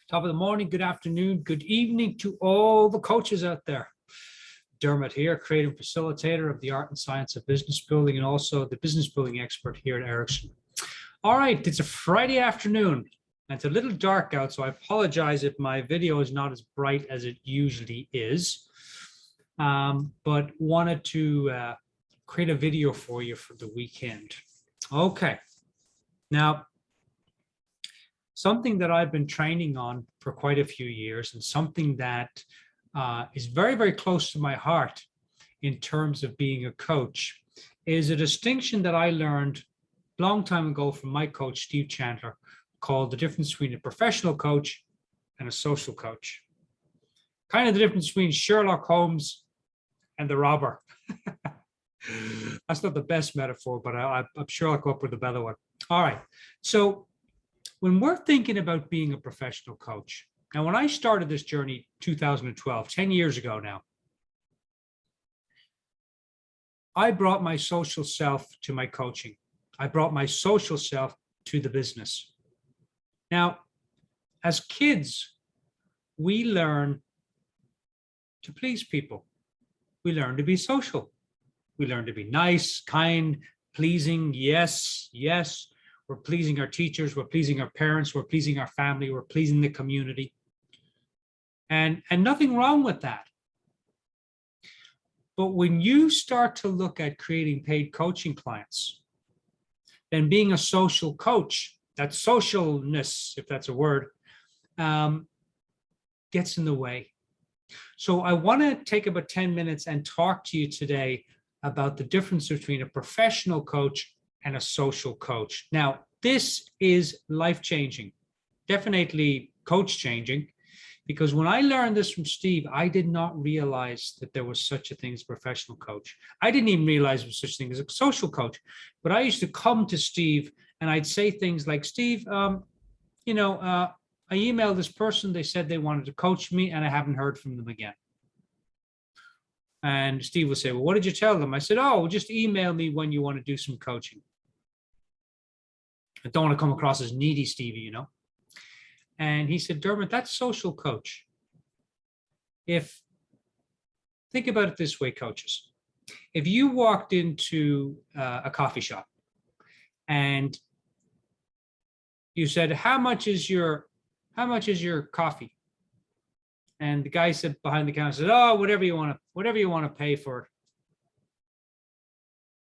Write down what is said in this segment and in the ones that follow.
Top of the morning, good afternoon, good evening to all the coaches out there. Dermot here, creative facilitator of the art and science of business building and also the business building expert here at Ericsson. All right, it's a Friday afternoon and it's a little dark out, so I apologize if my video is not as bright as it usually is, but wanted to create a video for you for the weekend. Okay, now, something that I've been training on for quite a few years and something that is very, very close to my heart in terms of being a coach is a distinction that I learned a long time ago from my coach, Steve Chandler, called the difference between a professional coach and a social coach. Kind of the difference between Sherlock Holmes and the robber. That's not the best metaphor, but I'm sure I'll come up with a better one. All right, so when we're thinking about being a professional coach, and when I started this journey 2012, 10 years ago now, I brought my social self to my coaching. I brought my social self to the business. Now, as kids, we learn to please people. We learn to be social. We learn to be nice, kind, pleasing, yes, yes. We're pleasing our teachers, we're pleasing our parents, we're pleasing our family, we're pleasing the community. And nothing wrong with that. But when you start to look at creating paid coaching clients, then being a social coach, that socialness, if that's a word, gets in the way. So I want to take about 10 minutes and talk to you today about the difference between a professional coach and a social coach. Now, this is life-changing, definitely coach-changing, because when I learned this from Steve, I did not realize that there was such a thing as a professional coach. I didn't even realize there was such a thing as a social coach, but I used to come to Steve and I'd say things like, Steve, I emailed this person, they said they wanted to coach me and I haven't heard from them again. And Steve would say, well, what did you tell them? I said, oh, just email me when you want to do some coaching. I don't want to come across as needy, Stevie, you know. And he said, Dermot, that's social coach. Think about it this way, coaches. If you walked into a coffee shop and you said, how much is your coffee? And the guy said behind the counter said, oh, whatever you want to pay for it.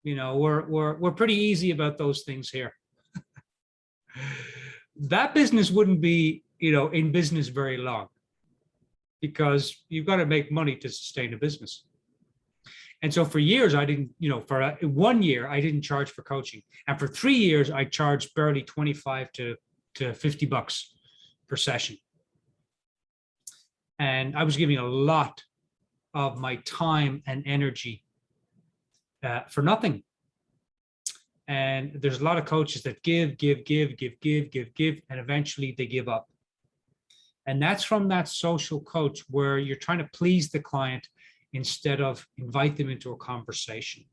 You know, we're pretty easy about those things here. That business wouldn't be, in business very long, because you've got to make money to sustain a business. And so for years, I didn't, for 1 year, I didn't charge for coaching. And for 3 years, I charged barely 25 to $50 per session. And I was giving a lot of my time and energy for nothing. And there's a lot of coaches that give, and eventually they give up. And that's from that social coach where you're trying to please the client instead of invite them into a conversation.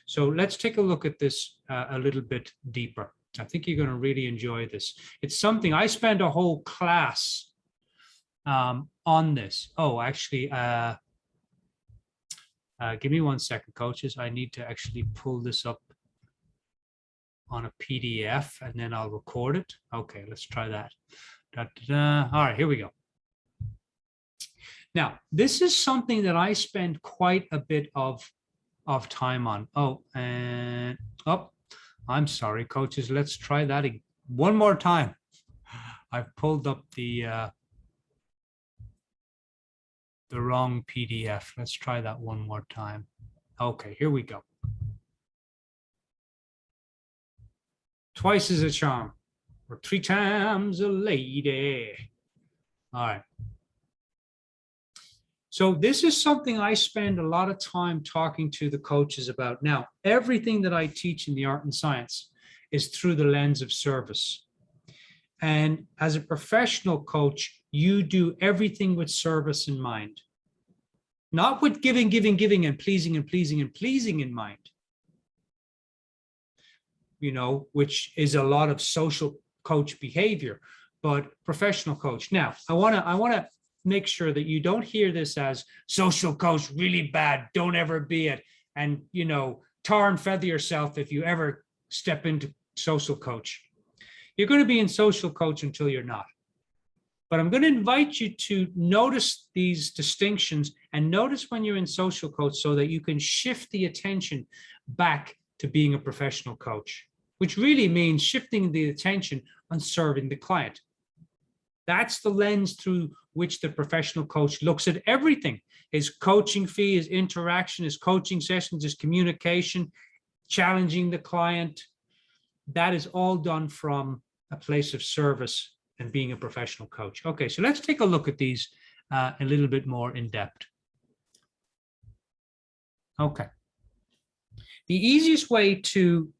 So let's take a look at this a little bit deeper. I think you're going to really enjoy this. It's something I spent a whole class on this. Oh, actually, give me 1 second, coaches. I need to actually pull this up on a PDF and then I'll record it. Okay, let's try that. All right, here we go. Now, this is something that I spend quite a bit of time on. I'm sorry, coaches. Let's try that one more time. I've pulled up the wrong PDF. Let's try that one more time. Okay, here we go. Twice is a charm, or 3 times a lady. All right. So this is something I spend a lot of time talking to the coaches about. Now, everything that I teach in the art and science is through the lens of service. And as a professional coach, you do everything with service in mind. Not with giving, and pleasing in mind. Which is a lot of social coach behavior. but professional coach. Now, I want to make sure that you don't hear this as social coach really bad. Don't ever be it. And, tar and feather yourself if you ever step into social coach. You're going to be in social coach until you're not. But I'm going to invite you to notice these distinctions and notice when you're in social coach so that you can shift the attention back to being a professional coach, which really means shifting the attention on serving the client. That's the lens through which the professional coach looks at everything. His coaching fee, his interaction, his coaching sessions, his communication, challenging the client. That is all done from a place of service and being a professional coach. Okay, so let's take a look at these a little bit more in depth. Okay. The easiest way to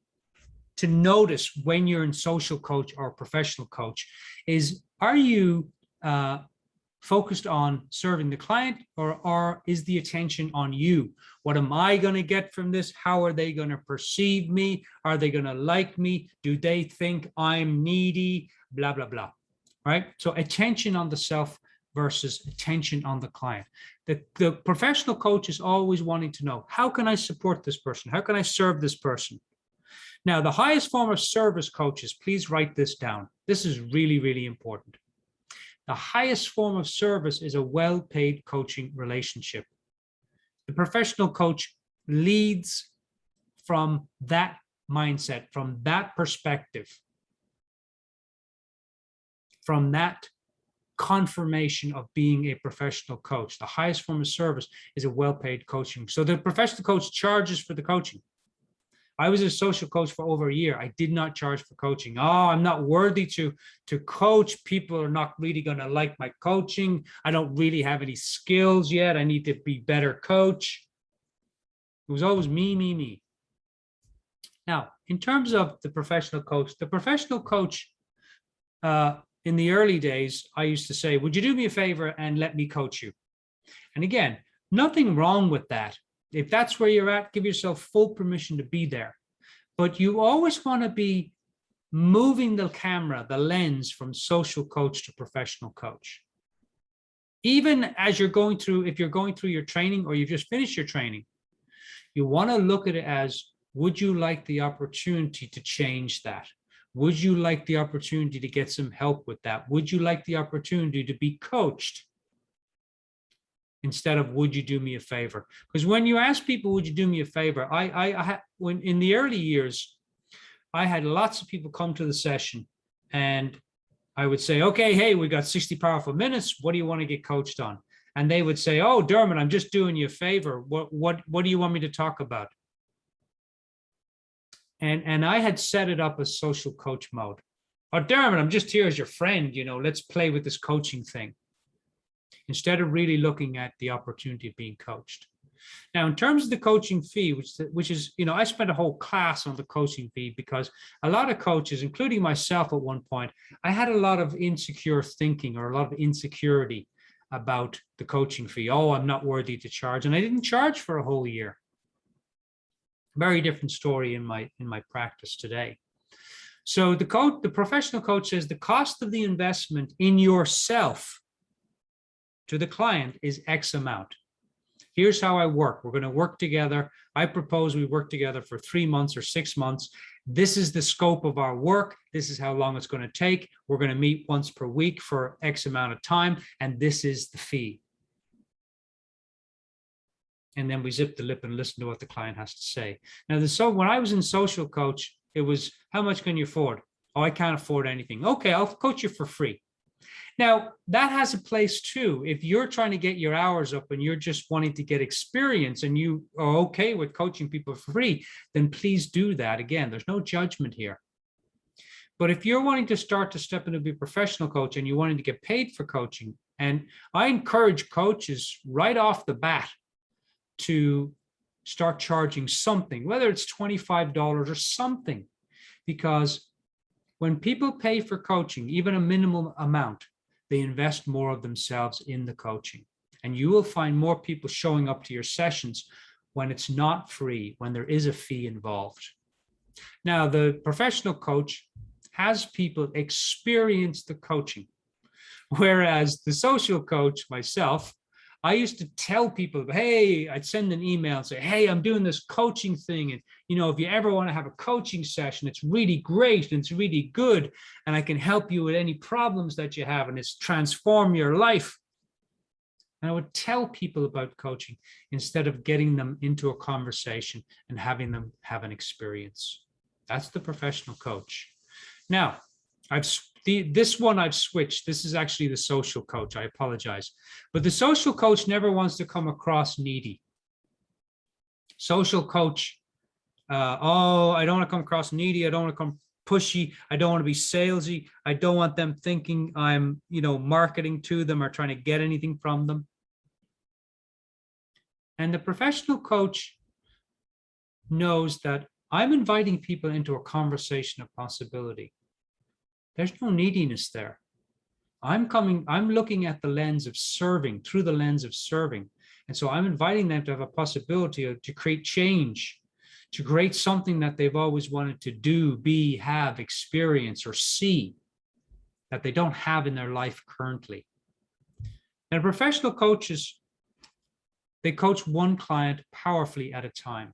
notice when you're in social coach or professional coach is, are you focused on serving the client, or is the attention on you? What am I going to get from this? How are they going to perceive me? Are they going to like me? Do they think I'm needy? Blah, blah, blah. Right? So attention on the self versus attention on the client. The professional coach is always wanting to know, how can I support this person? How can I serve this person? Now, the highest form of service coaches, please write this down. This is really, really important. The highest form of service is a well-paid coaching relationship. The professional coach leads from that mindset, from that perspective, from that confirmation of being a professional coach. The highest form of service is a well-paid coaching. So the professional coach charges for the coaching. I was a social coach for over a year. I did not charge for coaching. Oh, I'm not worthy to coach. People are not really going to like my coaching. I don't really have any skills yet. I need to be better coach. It was always me, me, me. Now, in terms of the professional coach in the early days, I used to say, would you do me a favor and let me coach you? And again, nothing wrong with that. If that's where you're at, give yourself full permission to be there. But you always want to be moving the camera, the lens from social coach to professional coach. Even as you're going through, if you're going through your training or you've just finished your training, you want to look at it as, would you like the opportunity to change that? Would you like the opportunity to get some help with that? Would you like the opportunity to be coached? Instead of, would you do me a favor? Because when you ask people, would you do me a favor? When in the early years, I had lots of people come to the session and I would say, okay, hey, we got 60 powerful minutes. What do you want to get coached on? And they would say, oh, Dermot, I'm just doing you a favor. What do you want me to talk about? And I had set it up as social coach mode. Oh, Dermot, I'm just here as your friend. Let's play with this coaching thing, instead of really looking at the opportunity of being coached. Now, in terms of the coaching fee, which is, I spent a whole class on the coaching fee because a lot of coaches, including myself at one point, I had a lot of insecure thinking or a lot of insecurity about the coaching fee. Oh, I'm not worthy to charge. And I didn't charge for a whole year. Very different story in my practice today. So the professional coach says the cost of the investment in yourself to the client is X amount. Here's how I work. We're going to work together. I propose we work together for 3 months or 6 months. This is the scope of our work. This is how long it's going to take. We're going to meet once per week for X amount of time, and this is the fee. And then we zip the lip and listen to what the client has to say. Now, when I was in social coach, it was, how much can you afford? Oh, I can't afford anything. Okay, I'll coach you for free. Now, that has a place too. If you're trying to get your hours up and you're just wanting to get experience and you are okay with coaching people for free, then please do that. Again, there's no judgment here. But if you're wanting to start to step into be a professional coach and you're wanting to get paid for coaching, and I encourage coaches right off the bat to start charging something, whether it's $25 or something, because when people pay for coaching, even a minimum amount, they invest more of themselves in the coaching. And you will find more people showing up to your sessions when it's not free, when there is a fee involved. Now, the professional coach has people experience the coaching. Whereas the social coach, myself, I used to tell people, hey, I'd send an email and say, hey, I'm doing this coaching thing. And, if you ever want to have a coaching session, it's really great and it's really good. And I can help you with any problems that you have, and it's transform your life. And I would tell people about coaching instead of getting them into a conversation and having them have an experience. That's the professional coach. Now, this one I've switched. This is actually the social coach. I apologize. But the social coach never wants to come across needy. Social coach, I don't want to come across needy. I don't want to come pushy. I don't want to be salesy. I don't want them thinking I'm, marketing to them or trying to get anything from them. And the professional coach knows that I'm inviting people into a conversation of possibility. There's no neediness there. I'm looking at the lens of serving, through the lens of serving. And so I'm inviting them to have a possibility to create change, to create something that they've always wanted to do, be, have, experience, or see that they don't have in their life currently. And professional coaches, they coach one client powerfully at a time.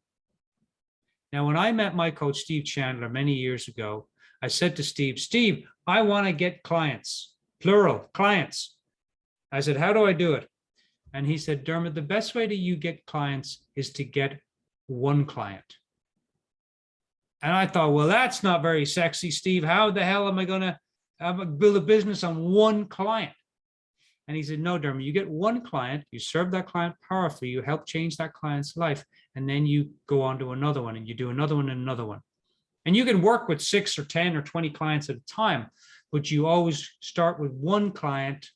Now, when I met my coach, Steve Chandler, many years ago, I said to Steve, I want to get clients, plural, clients. I said, how do I do it? And he said, Dermot, the best way that you get clients is to get one client. And I thought, well, that's not very sexy, Steve. How the hell am I going to build a business on one client? And he said, no, Dermot, you get one client, you serve that client powerfully, you help change that client's life, and then you go on to another one, and you do another one and another one. And you can work with 6 or 10 or 20 clients at a time, but you always start with one client.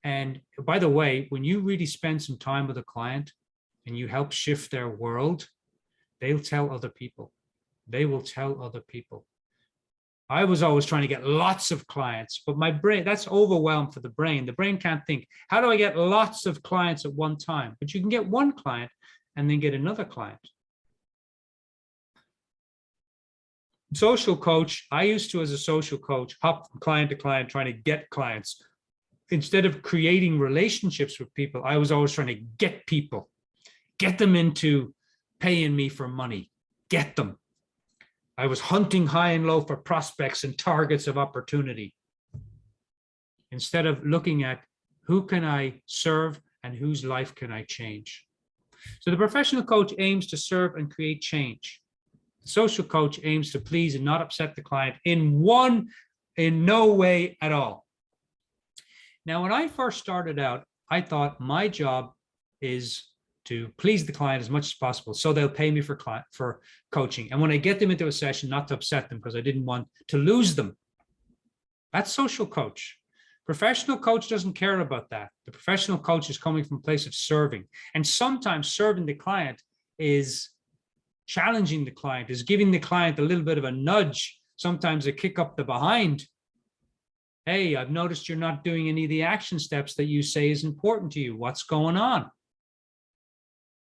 And by the way, when you really spend some time with a client and you help shift their world, they'll tell other people. They will tell other people. I was always trying to get lots of clients, but my brain, that's overwhelmed for the brain. The brain can't think, how do I get lots of clients at one time? But you can get one client and then get another client. Social coach, I used to, as a social coach, hop from client to client trying to get clients. Instead of creating relationships with people, I was always trying to get people, get them into paying me for money, get them. I was hunting high and low for prospects and targets of opportunity, instead of looking at who can I serve and whose life can I change. So the professional coach aims to serve and create change. The social coach aims to please and not upset the client in no way at all. Now, when I first started out, I thought my job is to please the client as much as possible, so they'll pay me for coaching. And when I get them into a session, not to upset them because I didn't want to lose them. That's social coach. Professional coach doesn't care about that. The professional coach is coming from a place of serving. And sometimes serving the client is challenging the client, is giving the client a little bit of a nudge, sometimes a kick up the behind. Hey, I've noticed you're not doing any of the action steps that you say is important to you. What's going on?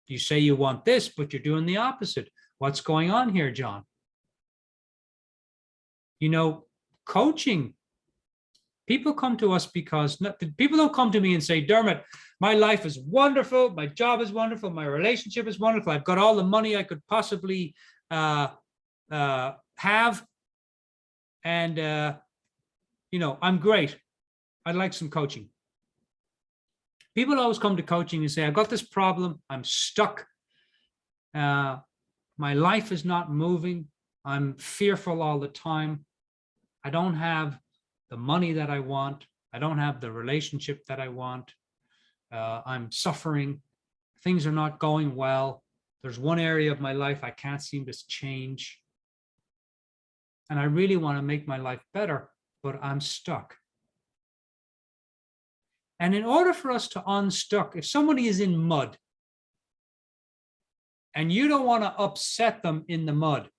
You say you want this, but you're doing the opposite. What's going on here, John? Coaching, people come to us because people don't come to me and say, Dermot, my life is wonderful. My job is wonderful. My relationship is wonderful. I've got all the money I could possibly have. And, I'm great. I'd like some coaching. People always come to coaching and say, I've got this problem. I'm stuck. My life is not moving. I'm fearful all the time. I don't have the money that I want. I don't have the relationship that I want. I'm suffering. Things are not going well. There's one area of my life I can't seem to change. And I really want to make my life better, but I'm stuck. And in order for us to unstuck, if somebody is in mud and you don't want to upset them in the mud,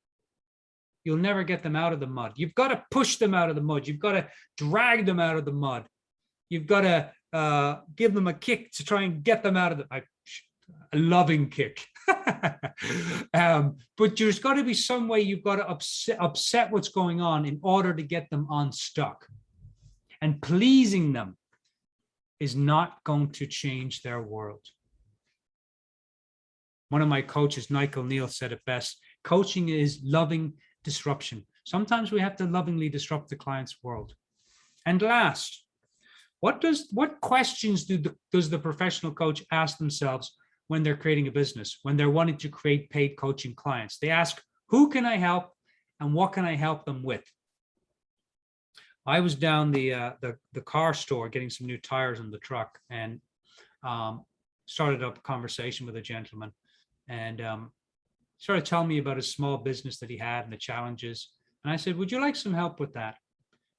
you'll never get them out of the mud. You've got to push them out of the mud. You've got to drag them out of the mud. You've got to give them a kick to try and get them out of a loving kick. But there's got to be some way you've got to upset what's going on in order to get them unstuck. And pleasing them is not going to change their world. One of my coaches, Michael Neal, said it best: coaching is loving disruption. Sometimes we have to lovingly disrupt the client's world. And last, what questions does the professional coach ask themselves when they're creating a business, when they're wanting to create paid coaching clients? They ask, who can I help and what can I help them with? I was down the car store getting some new tires on the truck, and started up a conversation with a gentleman, and started telling me about his small business that he had and the challenges. And I said, would you like some help with that?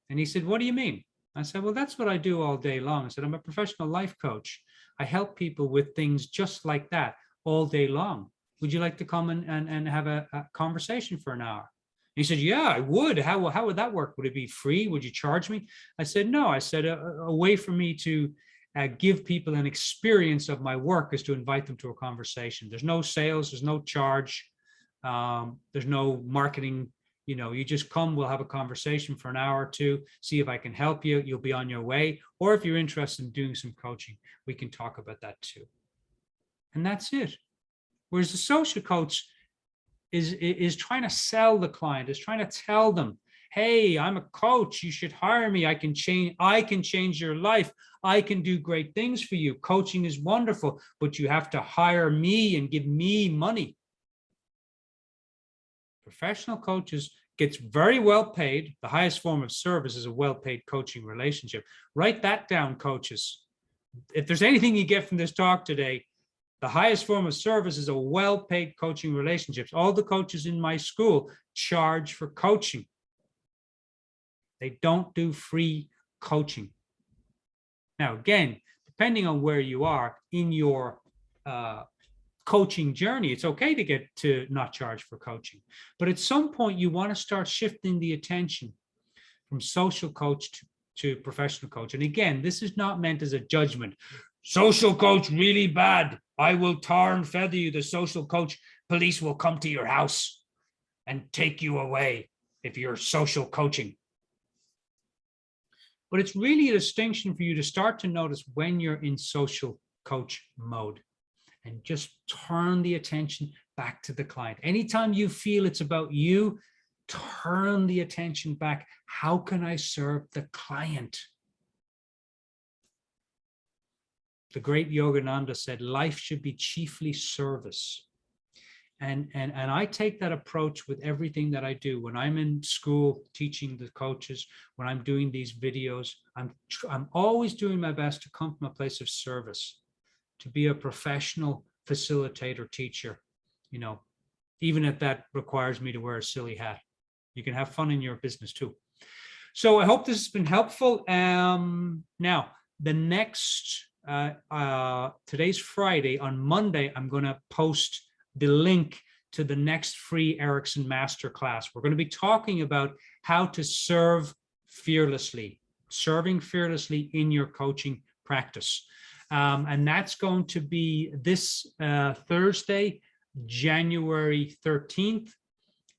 And he said, what do you mean? I said, well, that's what I do all day long. I said, I'm a professional life coach. I help people with things just like that all day long. Would you like to come and have a conversation for an hour? He said, yeah, I would. How would that work? Would it be free? Would you charge me? I said, no. I said, a way for me to give people an experience of my work is to invite them to a conversation. There's no sales, there's no charge, there's no marketing. You know, you just come, we'll have a conversation for an hour or two, see if I can help you. You'll be on your way. Or if you're interested in doing some coaching, we can talk about that too. And that's it. Whereas the social coach is trying to sell the client, is trying to tell them, hey, I'm a coach, you should hire me. I can change your life. I can do great things for you. Coaching is wonderful, but you have to hire me and give me money. Professional coaches gets very well paid. The highest form of service is a well-paid coaching relationship. Write that down, coaches. If there's anything you get from this talk today, the highest form of service is a well-paid coaching relationship. All the coaches in my school charge for coaching. They don't do free coaching. Now, again, depending on where you are in your coaching journey, it's okay to get to not charge for coaching. But at some point, you want to start shifting the attention from social coach to professional coach. And again, this is not meant as a judgment. Social coach really bad. I will tar and feather you. The social coach police will come to your house and take you away if you're social coaching. But it's really a distinction for you to start to notice when you're in social coach mode, and just turn the attention back to the client. Anytime you feel it's about you, turn the attention back. How can I serve the client? The great Yogananda said, life should be chiefly service. And I take that approach with everything that I do. When I'm in school teaching the coaches, when I'm doing these videos, I'm always doing my best to come from a place of service, to be a professional facilitator, teacher, you know, even if that requires me to wear a silly hat. You can have fun in your business too. So I hope this has been helpful. Now, the next, today's Friday. On Monday, I'm going to post the link to the next free Erickson Masterclass. We're going to be talking about how to serve fearlessly, serving fearlessly in your coaching practice. And that's going to be this Thursday, January 13th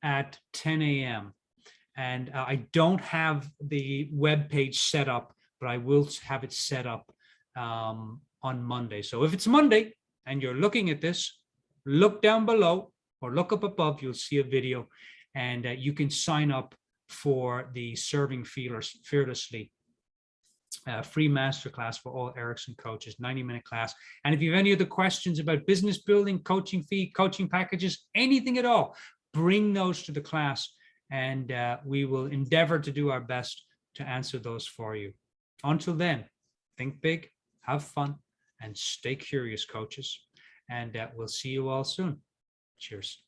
at 10 a.m. And I don't have the web page set up, but I will have it set up on Monday. So if it's Monday and you're looking at this, look down below or look up above, you'll see a video, and you can sign up for the Serving Fearlessly free masterclass for all Erickson coaches, 90-minute class. And if you have any other questions about business building, coaching fee, coaching packages, anything at all, bring those to the class, and we will endeavor to do our best to answer those for you. Until then, think big, have fun, and stay curious, coaches. And we'll see you all soon. Cheers.